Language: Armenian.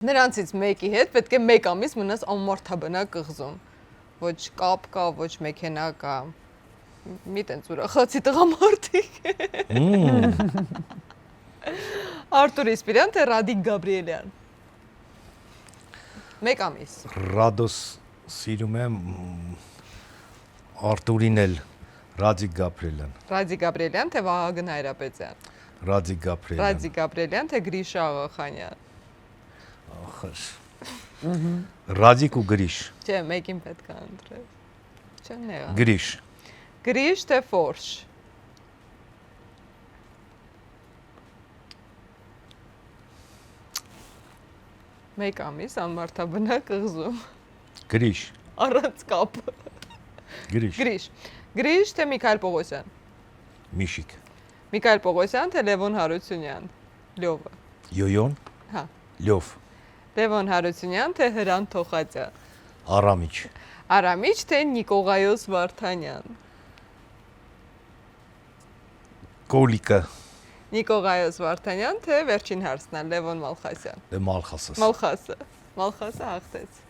Նրանցից մեկի հետ պետք է 1 ամիս մնաս ամմարդաբնակ կղզում։ Ոչ կապ կա, ոչ մեքենա կա։ Մի տենց ուրախացի տղամարդիկ։ Արտուր Իսպիրյան թե Ռադիկ Գաբրիելյան։ 1 ամիս։ Ռադոս սիրում եմ Արտուրին էլ Ռադիկ Գաբրիելյան։ Ռադիկ Գաբրիելյան թե Վահագն Հայրապետյան։ Ռադիկ Գաբրիելյան։ Ռադիկ Գաբրիելյան թե Գրիշա Աղախանյան։ Ախր։ Ռադիկ ու Գրիշ։ Չէ, մեկին պետք է ընտրել։ Չեմ նեղա։ Գրիշ։ Գրիշ թե Ֆորշ։ Մեկ ամիս անմարդաբնակ կղզում։ Գրիշ։ Առանց կապ։ Գրիշ։ Գրիշ։ Գրիշ թե Միքայել Պողոսյան։ Միշիկ։ Միքայել Պողոսյան թե Լևոն Հարությունյան։ Լյովը։ Յոյոն։ Հա։ Լյով։ Լևոն Հարությունյան թե Հրան Թոխածյան։ Արամիչ։ Արամիչ թե Նիկողայոս Վարդանյան։ Կոլիկը։ Նիկողայոս Վարդանյան թե վերջին հարցն է Լևոն Մալխասյան։ Դե Մալխասս։ Մալխասը հաղթեց։